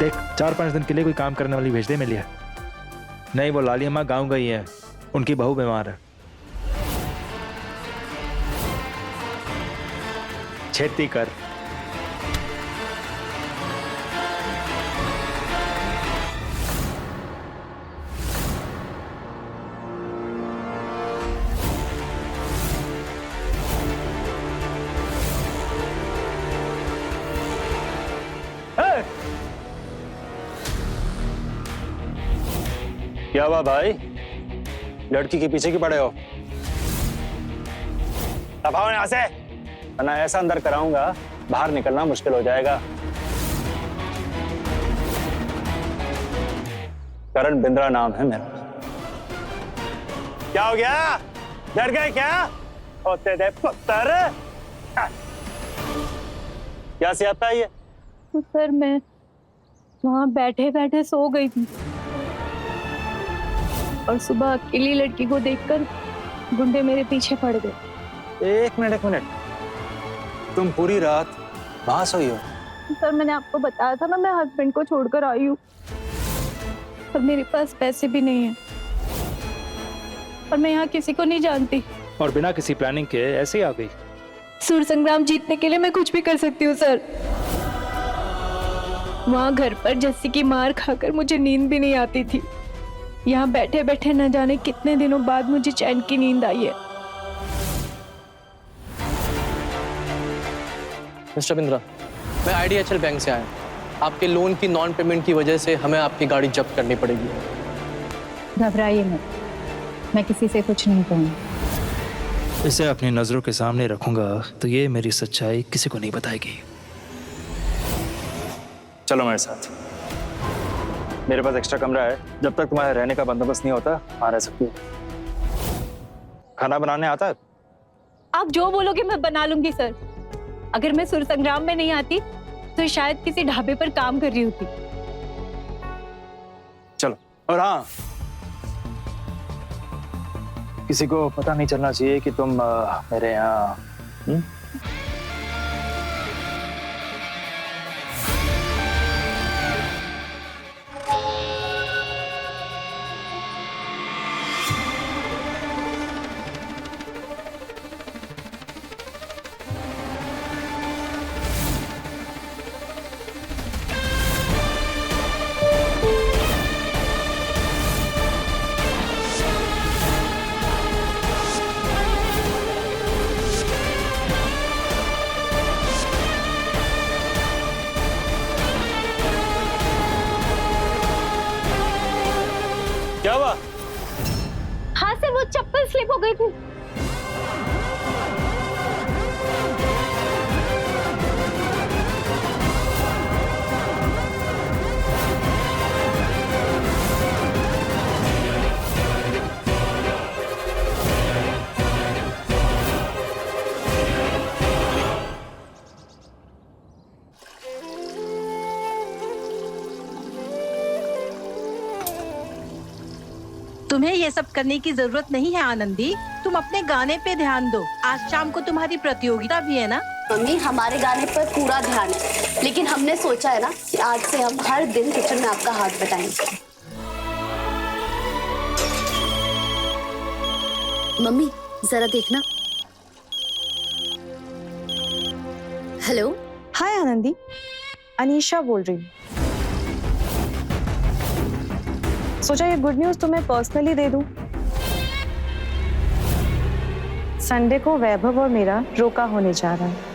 देख 4-5 दिन के लिए कोई काम करने वाली भेज दे मेरे लिए। नहीं, वो लाली अम्मा गाँव गई है, उनकी बहू बीमार है। छेती कर। क्या हुआ भाई, लड़की के पीछे क्यों पड़े हो? अब आओ यहां से, वरना ऐसा अंदर कराऊंगा बाहर निकलना मुश्किल हो जाएगा। करण बिंद्रा नाम है मेरा। क्या हो गया, डर गए क्या? होते थे पुत्र। क्या सियाता है ये? तो सर मैं वहां बैठे बैठे सो गई थी और सुबह अकेली लड़की को देखकर गुंडे मेरे पीछे पड़ गए। एक मिनट, तुम पूरी रात वहां सोई हो? सर मैंने आपको बताया था ना, मैं हस्बैंड को छोड़कर आई हूँ और मेरे पास पैसे भी नहीं है और मैं यहाँ किसी को नहीं जानती और बिना किसी प्लानिंग के ऐसे ही आ गई। सूर संग्राम जीतने के लिए मैं कुछ भी कर सकती हूँ सर। वहाँ घर पर जस्सी की मार खाकर मुझे नींद भी नहीं आती थी। यहाँ बैठे बैठे न जाने कितने दिनों बाद मुझे चैन की नींद आई है। मिस्टर बिंद्रा, मैं IDHL बैंक से आया। आपके लोन की नॉन पेमेंट की वजह से हमें आपकी गाड़ी जब्त करनी पड़ेगी। घबराइए मत, मैं किसी से कुछ नहीं कहूँगी। इसे अपनी नजरों के सामने रखूंगा तो ये मेरी सच्चाई किसी को नहीं बताएगी। चलो मेरे साथ, मेरे पास एक्स्ट्रा कमरा है। जब तक तुम्हारे रहने का बंदोबस्त नहीं होता वहां रह सकती हो। खाना बनाने आता है? आप जो बोलोगे मैं बना लूंगी सर। अगर मैं सुर संग्राम में नहीं आती तो शायद किसी ढाबे पर काम कर रही होती। चलो। और हाँ, किसी को पता नहीं चलना चाहिए कि तुम मेरे यहाँ। क्या हुआ? हाँ सर, वो चप्पल स्लिप हो गई थी। तुम्हें ये सब करने की जरूरत नहीं है आनंदी, तुम अपने गाने पे ध्यान दो। आज शाम को तुम्हारी प्रतियोगिता भी है ना? मम्मी, हमारे गाने पर पूरा ध्यान है, लेकिन हमने सोचा है ना कि आज से हम हर दिन किचन में आपका हाथ बटाएंगे। मम्मी जरा देखना। हेलो। हाय आनंदी, अनीशा बोल रही हूँ। सोचा ये गुड न्यूज तुम्हें पर्सनली दे दूं। संडे को वैभव और मेरा रोका होने जा रहा है।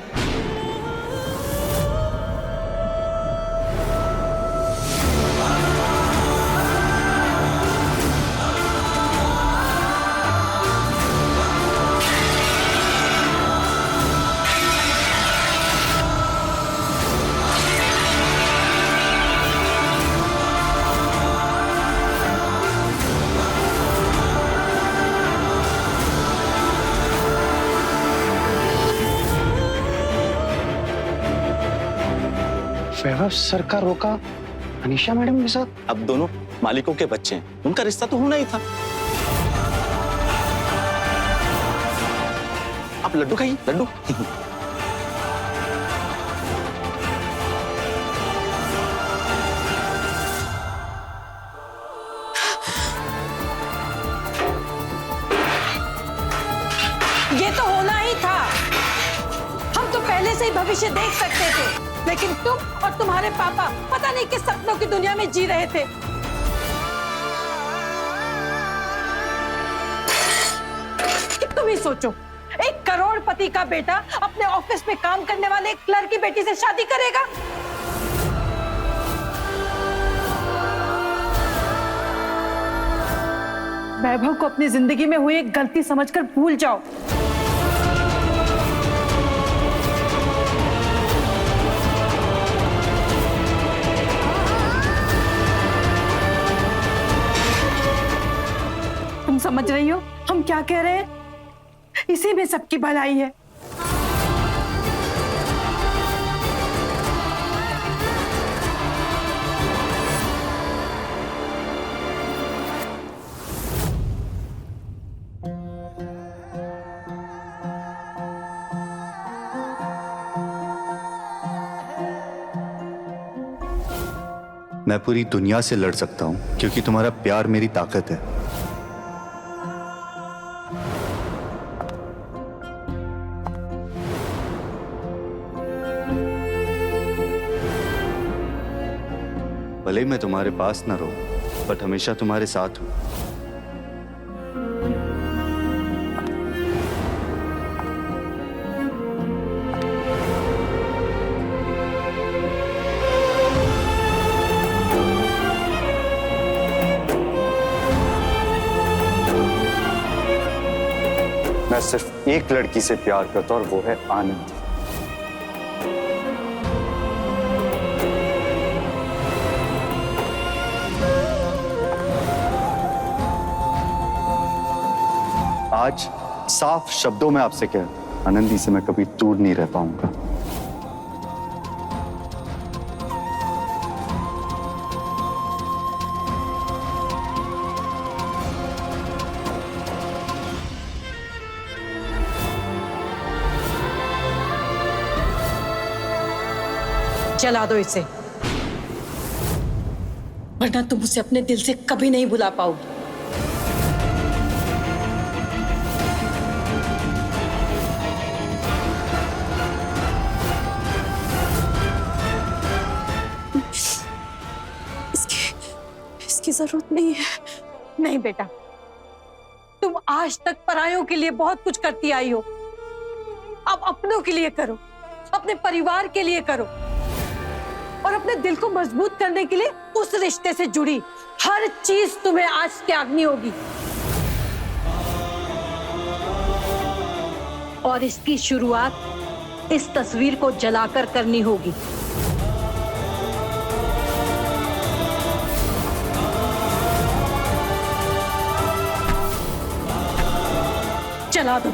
वैभव सर का रोका अनीशा मैडम के साथ। अब दोनों मालिकों के बच्चे हैं, उनका रिश्ता तो होना ही था। आप लड्डू खाइए, लड्डू। ये तो होना ही था। हम तो पहले से ही भविष्य देख सकते थे, लेकिन तुम और तुम्हारे पापा पता नहीं किस सपनों की दुनिया में जी रहे थे। तुम ही सोचो, एक करोड़पति का बेटा अपने ऑफिस में काम करने वाले एक क्लर्क की बेटी से शादी करेगा? वैभव को अपनी जिंदगी में हुई एक गलती समझकर भूल जाओ। तुम समझ रही हो हम क्या कह रहे हैं? इसी में सबकी भलाई है। मैं पूरी दुनिया से लड़ सकता हूं क्योंकि तुम्हारा प्यार मेरी ताकत है। भले ही मैं तुम्हारे पास ना रहूं, बट हमेशा तुम्हारे साथ हूं। मैं सिर्फ एक लड़की से प्यार करता हूं और वो है आनंद। आज साफ शब्दों में आपसे कह, आनंदी से मैं कभी दूर नहीं रह पाऊंगा। जला दो इसे, वरना तुम उसे अपने दिल से कभी नहीं भुला पाओगी। इसकी जरूरत नहीं है। नहीं बेटा, तुम आज तक परायों के लिए बहुत कुछ करती आई हो। अब अपनों के लिए करो, अपने परिवार के लिए करो, और अपने दिल को मजबूत करने के लिए उस रिश्ते से जुड़ी हर चीज तुम्हें आज त्यागनी होगी। और इसकी शुरुआत इस तस्वीर को जलाकर करनी होगी। जला दो।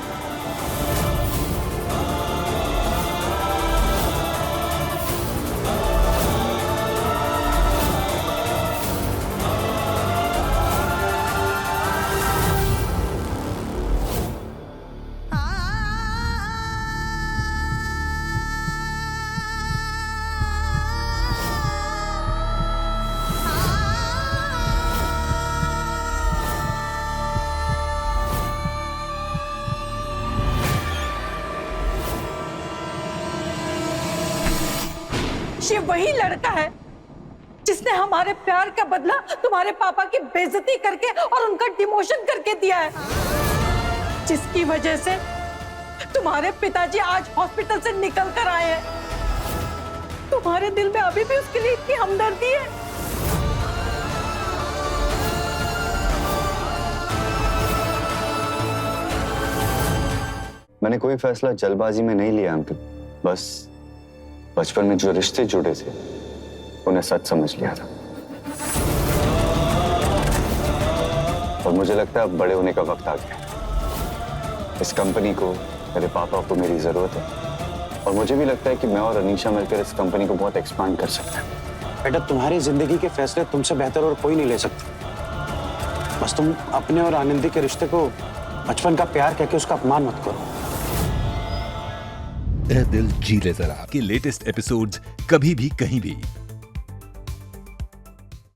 ये वही लड़का है जिसने हमारे प्यार का बदला तुम्हारे पापा की बेइज्जती करके और उनका डिमोशन करके दिया है, जिसकी वजह से तुम्हारे पिताजी आज हॉस्पिटल से निकल कर आए हैं। तुम्हारे दिल में अभी भी उसके लिए इतनी हमदर्दी है। मैंने कोई फैसला जल्दबाजी में नहीं लिया अंकल, बस बचपन में जो रिश्ते जुड़े थे उन्हें सच समझ लिया था। और मुझे लगता है अब बड़े होने का वक्त आ गया। इस कंपनी को, मेरे पापा को मेरी जरूरत है, और मुझे भी लगता है कि मैं और अनीशा मिलकर इस कंपनी को बहुत एक्सपांड कर सकते हैं। बेटा, तुम्हारी जिंदगी के फैसले तुमसे बेहतर और कोई नहीं ले सकता। बस तुम अपने और आनंदी के रिश्ते को बचपन का प्यार कहकर उसका अपमान मत करो। दिल जी ले जरा के लेटेस्ट एपिसोड्स कभी भी कहीं भी